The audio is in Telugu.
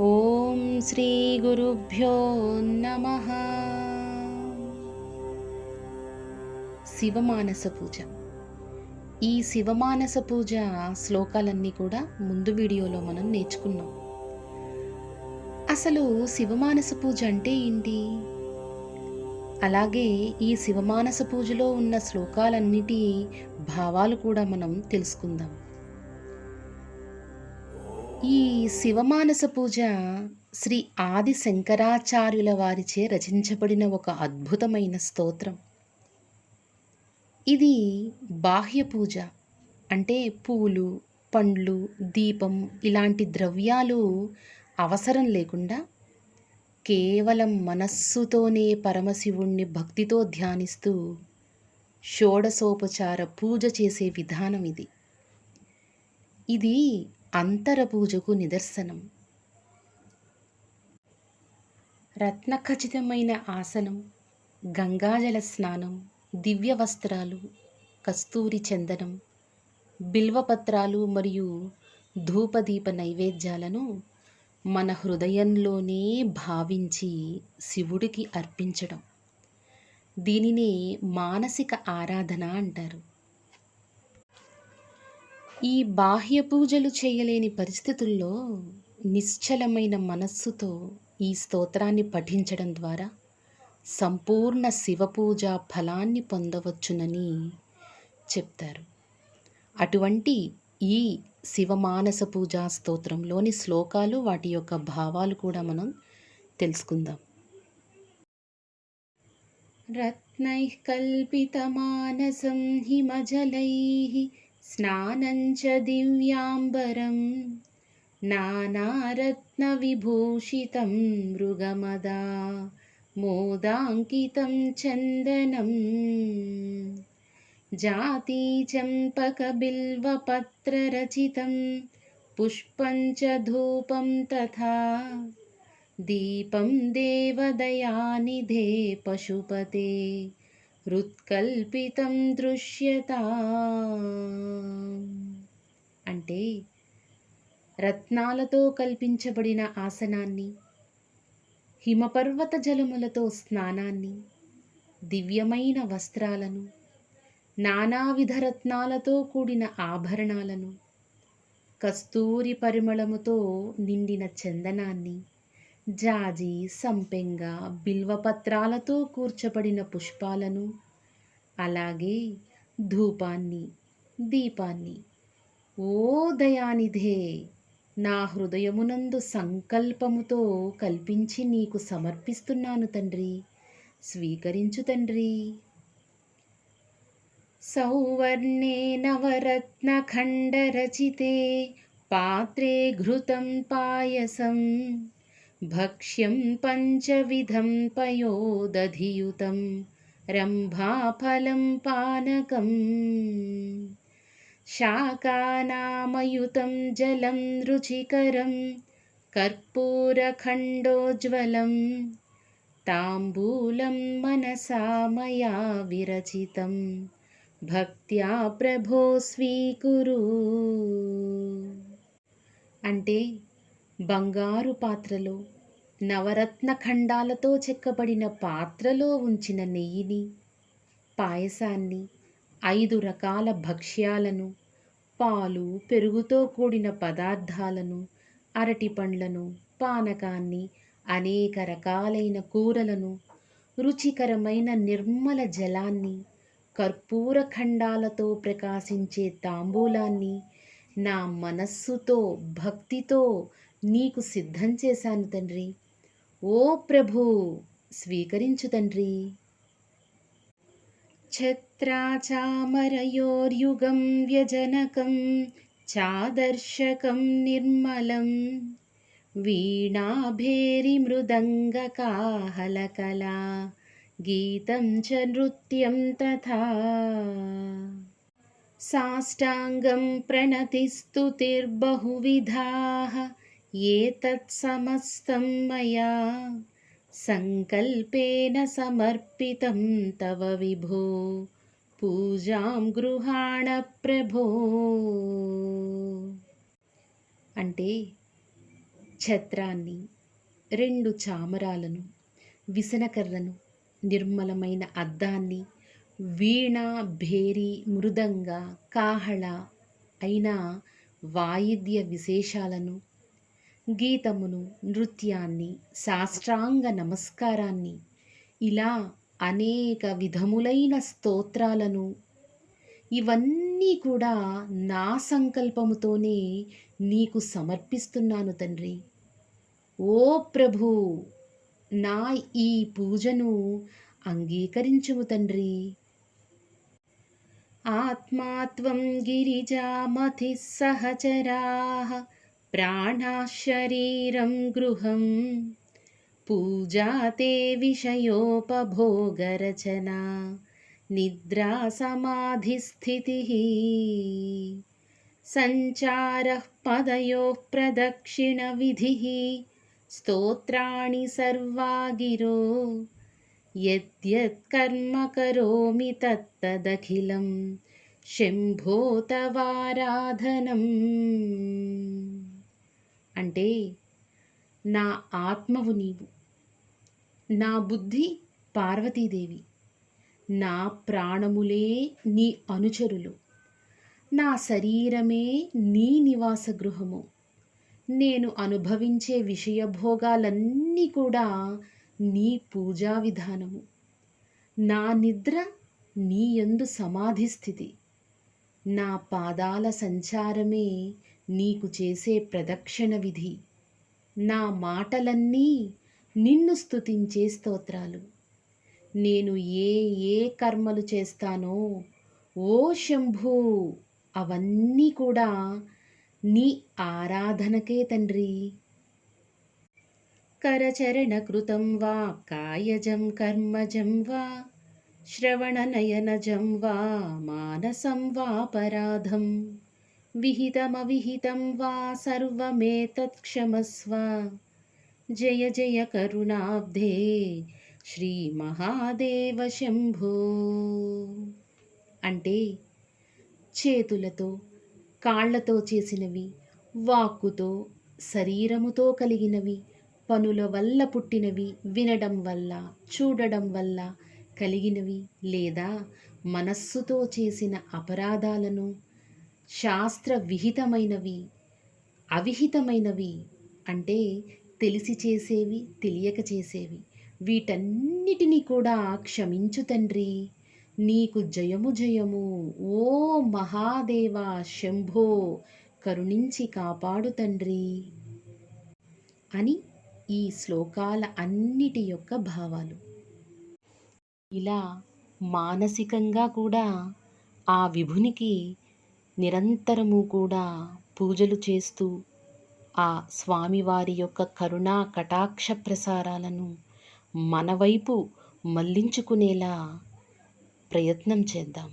ఓం శ్రీ గురుభ్యో నమః. శివమానస పూజ. ఈ శివమానస పూజ శ్లోకాలన్నీ కూడా ముందు వీడియోలో మనం నేర్చుకున్నాం. అసలు శివమానస పూజ అంటే ఏంటి? అలాగే ఈ శివమానస పూజలో ఉన్న శ్లోకాలన్నిటి భావాలు కూడా మనం తెలుసుకుందాం. ఈ శివమానస పూజ శ్రీ ఆది శంకరాచార్యుల వారిచే రచించబడిన ఒక అద్భుతమైన స్తోత్రం. ఇది బాహ్య పూజ అంటే పూలు, పండ్లు, దీపం ఇలాంటి ద్రవ్యాలు అవసరం లేకుండా కేవలం మనస్సుతోనే పరమశివుణ్ణి భక్తితో ధ్యానిస్తూ షోడశోపచార పూజ చేసే విధానం ఇది. ఇది అంతర పూజకు నిదర్శనం. రత్నఖచితమైన ఆసనం, గంగాజల స్నానం, దివ్య వస్త్రాలు, కస్తూరి చందనం, బిల్వపత్రాలు మరియు ధూపదీప నైవేద్యాలను మన హృదయంలోనే భావించి శివుడికి అర్పించడం. దీనినే మానసిక ఆరాధన అంటారు. ఈ బాహ్య పూజలు చేయలేని పరిస్థితుల్లో నిశ్చలమైన మనస్సుతో ఈ స్తోత్రాన్ని పఠించడం ద్వారా సంపూర్ణ శివపూజ ఫలాన్ని పొందవచ్చునని చెప్తారు. అటువంటి ఈ శివమానస పూజా స్తోత్రంలోని శ్లోకాలు, వాటి యొక్క భావాలు కూడా మనం తెలుసుకుందాం. రత్నైః కల్పితమానసం హిమజలైః స్నానం చ దివ్యాంబరం నానారత్నవిభూషితం మృగమదా మోదాంకితం చందనం జాతి చంపకబిల్వపత్రరచితం పుష్పం చ ధూపం తథా దీపం దేవదయానిధే పశుపతే హృత్కల్పితం దృశ్యతా. అంటే రత్నాలతో కల్పించబడిన ఆసనాన్ని, హిమపర్వత జలములతో స్నానాన్ని, దివ్యమైన వస్త్రాలను, నానావిధ రత్నాలతో కూడిన ఆభరణాలను, కస్తూరి పరిమళముతో నిండిన చందనాన్ని, జాజి, సంపెంగ, బిల్వపత్రాలతో కూర్చబడిన పుష్పాలను, అలాగే ధూపాన్ని, దీపాన్ని, ఓ దయానిధే నా హృదయమునందు సంకల్పముతో కల్పించి నీకు సమర్పిస్తున్నాను తండ్రి, స్వీకరించు తండ్రి. సౌవర్ణే నవరత్నఖండరచితే పాత్రే ఘృతం పాయసం భక్ష్యం పంచవిధం పయోదధియుతం రంభాఫలం పానకం శాకానామయుతం జలం రుచికరం కర్పూరఖండోజ్వలం తాంబూలం మనసా మయా విరచితం భక్త్యా ప్రభో స్వీకురు. అంటే బంగారు పాత్రలో, నవరత్న ఖండాలతో చెక్కబడిన పాత్రలో ఉంచిన నెయ్యిని, పాయసాన్ని, 5 రకాల భక్ష్యాలను, పాలు, పెరుగుతో కూడిన పదార్థాలను, అరటి పండ్లను, పానకాన్ని, అనేక రకాలైన కూరలను, రుచికరమైన నిర్మల జలాన్ని, కర్పూర ఖండాలతో ప్రకాశించే తాంబూలాన్ని నా మనస్సుతో భక్తితో నీకు సిద్ధం చేశాను తండ్రి. ఓ ప్రభు, స్వీకరించు తండ్రి. ఛత్రాచామరయోర్యుగం వ్యజనకం చాదర్శకం నిర్మలం వీణాభేరి మృదంగకాహలకలా గీతం చ నృత్యం తథా సాష్టాంగం ప్రణతిస్తుతిర్బహువిధాః ఏతత్ సమస్తం మయా సంకల్పేన సమర్పితం తవ విభో పూజాం గృహాణ ప్రభో. అంటే ఛత్రాన్ని, 2 చామరాలను, విసనకర్రను, నిర్మలమైన అద్దాన్ని, వీణ, భేరి, మృదంగ, కాహళ అయిన వాయిద్య విశేషాలను, గీతమును, నృత్యాన్ని, సాష్టాంగ నమస్కారాన్ని, ఇలా అనేక విధములైన స్తోత్రాలను, ఇవన్నీ కూడా నా సంకల్పముతోనే నీకు సమర్పిస్తున్నాను తండ్రి. ఓ ప్రభూ, నా ఈ పూజను అంగీకరించుము తండ్రి. ఆత్మా త్వం గిరిజామతిః సహచరాః ప్రాణాః శరీరం గృహం పూజా తే విషయోపభోగరచనా నిద్రా సమాధిస్థితిః సంచారః పదయోః ప్రదక్షిణ విధిః స్తోత్రాణి సర్వా గిరో యద్యత్ కర్మ కరోమి తత్తదఖిలం శంభో తవారాధనం. అంటే నా ఆత్మవు నీవు, నా బుద్ధి పార్వతీదేవి, నా ప్రాణములే నీ అనుచరులు, నా శరీరమే నీ నివాస గృహము, నేను అనుభవించే విషయభోగాలన్నీ కూడా నీ పూజా విధానము, నా నిద్ర నీ యందు సమాధి స్థితి, నా పాదాల సంచారమే నీకు చేసే ప్రదక్షిణ విధి, నా మాటలన్నీ నిన్ను స్తుతించే స్తోత్రాలు. నేను ఏ ఏ కర్మలు చేస్తానో ఓ శంభూ, అవన్నీ కూడా నీ ఆరాధనకే తండ్రి. కరచరణకృతం వా కాయజం కర్మజం వా శ్రవణనయనజం వా మానసం వాపరాధం విహితమవిహితం వా సర్వమేతత్ క్షమస్వ జయ జయ కరుణాబ్ధే శ్రీ మహాదేవ శంభో. అంటే చేతులతో, కాళ్లతో చేసినవి, వాక్కుతో, శరీరముతో కలిగినవి, పనుల వల్ల పుట్టినవి, వినడం వల్ల, చూడడం వల్ల కలిగినవి, లేదా మనస్సుతో చేసిన అపరాధాలను, శాస్త్ర విహితమైనవి, అవిహితమైనవి అంటే తెలిసి చేసేవి, తెలియక చేసేవి, వీటన్నిటినీ కూడా క్షమించు తండ్రి. నీకు జయము జయము ఓ మహాదేవా శంభో, కరుణించి కాపాడు తండ్రి అని ఈ శ్లోకాల అన్నిటి యొక్క భావాలు. ఇలా మానసికంగా కూడా ఆ విభునికి నిరంతరము కూడా పూజలు చేస్తూ ఆ స్వామివారి యొక్క కరుణా కటాక్ష ప్రసారాలను మన వైపు మళ్లించుకునేలా ప్రయత్నం చేద్దాం.